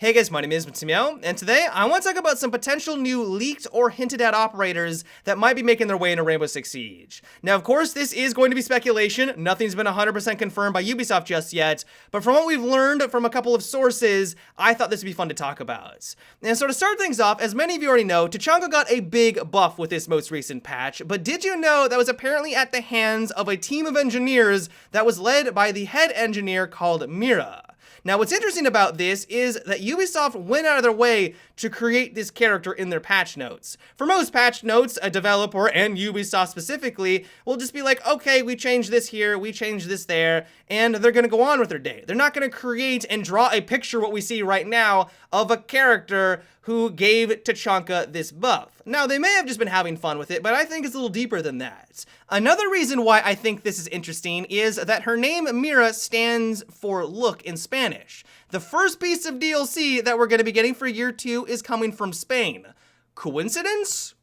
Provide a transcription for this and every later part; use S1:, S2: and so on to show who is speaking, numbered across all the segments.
S1: Hey guys, my name is Matsumo, and today I want to talk about some potential new leaked or hinted at operators that might be making their way into Rainbow Six Siege. Now, of course, this is going to be speculation. Nothing's been 100% confirmed by Ubisoft just yet, but from what we've learned from a couple of sources, I thought this would be fun to talk about. And so to start things off, as many of you already know, Tachanka got a big buff with this most recent patch, but did you know that was apparently at the hands of a team of engineers that was led by the head engineer called Mira? Now, what's interesting about this is that Ubisoft went out of their way to create this character in their patch notes. For most patch notes, a developer, and Ubisoft specifically, will just be like, okay, we changed this here, we changed this there, and they're going to go on with their day. They're not going to create and draw a picture, what we see right now, of a character who gave Tachanka this buff. Now, they may have just been having fun with it, but I think it's a little deeper than that. Another reason why I think this is interesting is that her name, Mira, stands for look in Spanish. The first piece of DLC that we're going to be getting for Year 2 is coming from Spain. Coincidence?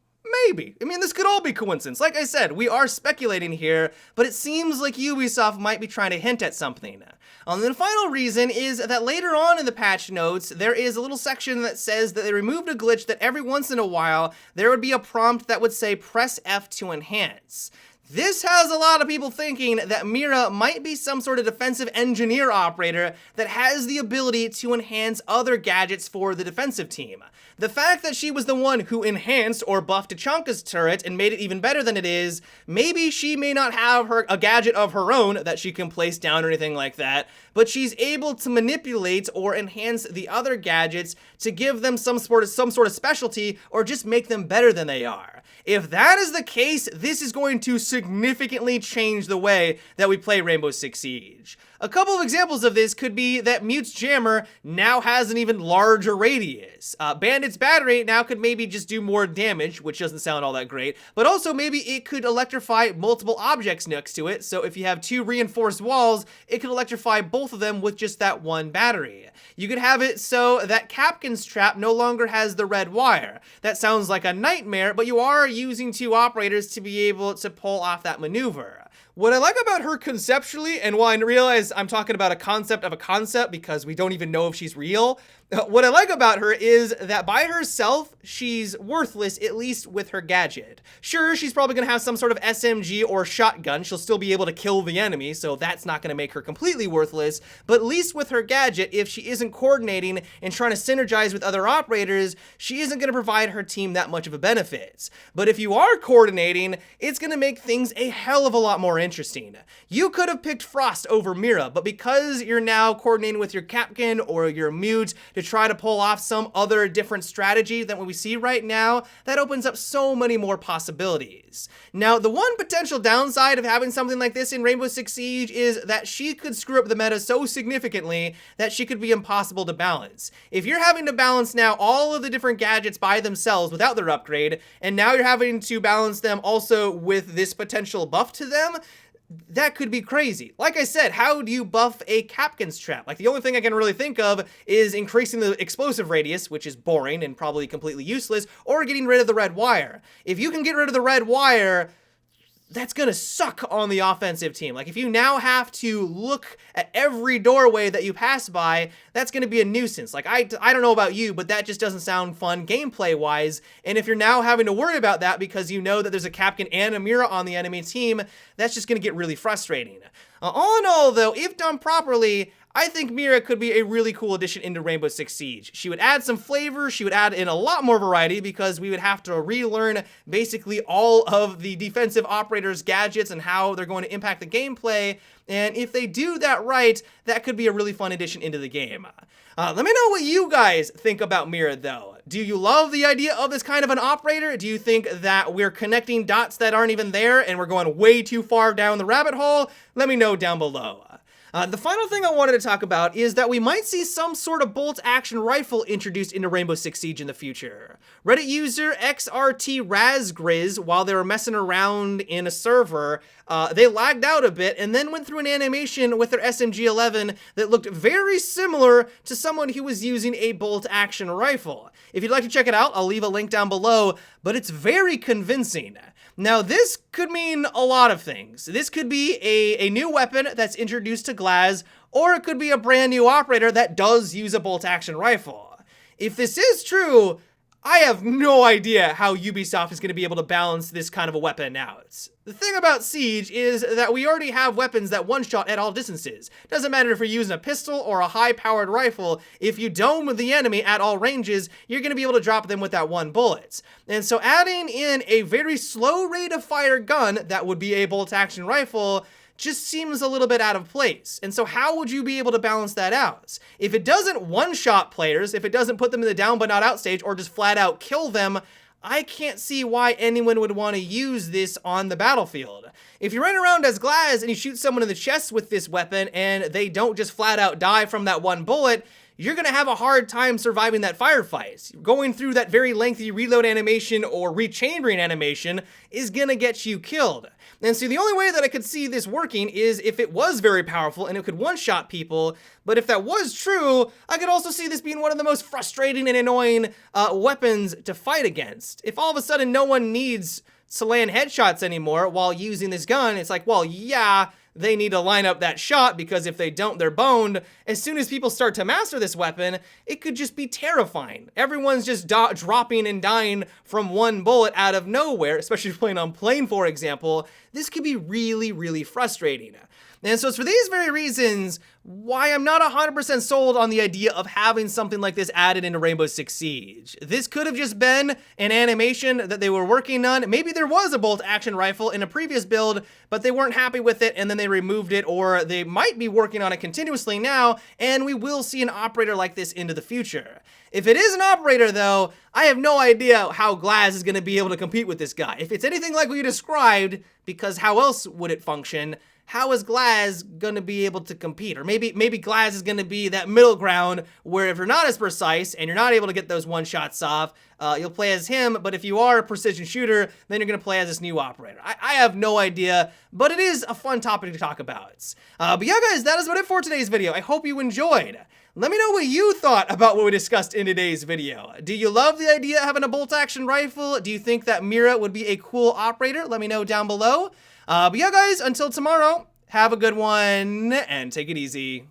S1: Maybe. I mean, this could all be coincidence. Like I said, we are speculating here, but it seems like Ubisoft might be trying to hint at something. And the final reason is that later on in the patch notes, there is a little section that says that they removed a glitch that every once in a while, there would be a prompt that would say, press F to enhance. This has a lot of people thinking that Mira might be some sort of defensive engineer operator that has the ability to enhance other gadgets for the defensive team. The fact that she was the one who enhanced or buffed Tachanka's turret and made it even better than it is, maybe she may not have a gadget of her own that she can place down or anything like that, but she's able to manipulate or enhance the other gadgets to give them some sort of specialty or just make them better than they are. If that is the case, this is going to significantly change the way that we play Rainbow Six Siege. A couple of examples of this could be that Mute's jammer now has an even larger radius. Bandit's battery now could maybe just do more damage, which doesn't sound all that great, but also maybe it could electrify multiple objects next to it, so if you have two reinforced walls, it could electrify both of them with just that one battery. You could have it so that CanCan's trap no longer has the red wire. That sounds like a nightmare, but you are using two operators to be able to pull off that maneuver. What I like about her conceptually, and while I realize I'm talking about a concept of a concept because we don't even know if she's real, what I like about her is that by herself, she's worthless, at least with her gadget. Sure, she's probably going to have some sort of SMG or shotgun. She'll still be able to kill the enemy, so that's not going to make her completely worthless. But at least with her gadget, if she isn't coordinating and trying to synergize with other operators, she isn't going to provide her team that much of a benefit. But if you are coordinating, it's going to make things a hell of a lot more interesting. You could have picked Frost over Mira, but because you're now coordinating with your CanCan or your Mute to try to pull off some other different strategy than what we see right now, that opens up so many more possibilities. Now, the one potential downside of having something like this in Rainbow Six Siege is that she could screw up the meta so significantly that she could be impossible to balance. If you're having to balance now all of the different gadgets by themselves without their upgrade, and now you're having to balance them also with this potential buff to them, that could be crazy. Like I said, how do you buff a CanCan's trap? Like, the only thing I can really think of is increasing the explosive radius, which is boring and probably completely useless, or getting rid of the red wire. If you can get rid of the red wire, that's gonna suck on the offensive team. Like, if you now have to look at every doorway that you pass by, that's gonna be a nuisance. Like, I don't know about you, but that just doesn't sound fun gameplay-wise, and if you're now having to worry about that because you know that there's a CanCan and a Mira on the enemy team, that's just gonna get really frustrating. All in all, though, if done properly, I think Mira could be a really cool addition into Rainbow Six Siege. She would add some flavor, she would add in a lot more variety because we would have to relearn basically all of the defensive operators' gadgets and how they're going to impact the gameplay, and if they do that right, that could be a really fun addition into the game. Let me know what you guys think about Mira, though. Do you love the idea of this kind of an operator? Do you think that we're connecting dots that aren't even there and we're going way too far down the rabbit hole? Let me know down below. The final thing I wanted to talk about is that we might see some sort of bolt-action rifle introduced into Rainbow Six Siege in the future. Reddit user XRT while they were messing around in a server, they lagged out a bit and then went through an animation with their SMG-11 that looked very similar to someone who was using a bolt-action rifle. If you'd like to check it out, I'll leave a link down below, but it's very convincing. Now, this could mean a lot of things. This could be a new weapon that's introduced to Glaz, or it could be a brand new operator that does use a bolt-action rifle. If this is true, I have no idea how Ubisoft is going to be able to balance this kind of a weapon out. The thing about Siege is that we already have weapons that one-shot at all distances. Doesn't matter if you're using a pistol or a high-powered rifle, if you dome the enemy at all ranges, you're going to be able to drop them with that one bullet. And so adding in a very slow rate of fire gun that would be a bolt-action rifle just seems a little bit out of place. And so how would you be able to balance that out? If it doesn't one-shot players, if it doesn't put them in the down but not out stage, or just flat out kill them, I can't see why anyone would want to use this on the battlefield. If you run around as Glaz and you shoot someone in the chest with this weapon and they don't just flat out die from that one bullet, you're going to have a hard time surviving that firefight. Going through that very lengthy reload animation or rechambering animation is going to get you killed. And so the only way that I could see this working is if it was very powerful and it could one-shot people. But if that was true, I could also see this being one of the most frustrating and annoying weapons to fight against. If all of a sudden no one needs to land headshots anymore while using this gun, it's like, well, yeah, they need to line up that shot because if they don't, they're boned. As soon as people start to master this weapon, it could just be terrifying. Everyone's just dropping and dying from one bullet out of nowhere, especially if you're playing on plane, for example. This could be really, really frustrating. And so it's for these very reasons why I'm not 100% sold on the idea of having something like this added into Rainbow Six Siege. This could have just been an animation that they were working on. Maybe there was a bolt-action rifle in a previous build, but they weren't happy with it and then they removed it, or they might be working on it continuously now, and we will see an operator like this into the future. If it is an operator, though, I have no idea how Glaz is going to be able to compete with this guy. If it's anything like what you described, because how else would it function? How is Glaz gonna be able to compete? Or maybe Glaz is gonna be that middle ground where if you're not as precise and you're not able to get those one shots off, you'll play as him, but if you are a precision shooter, then you're gonna play as this new operator. I have no idea, but it is a fun topic to talk about. But yeah, guys, that is about it for today's video. I hope you enjoyed. Let me know what you thought about what we discussed in today's video. Do you love the idea of having a bolt-action rifle? Do you think that Mira would be a cool operator? Let me know down below. But yeah, guys, until tomorrow, have a good one and take it easy.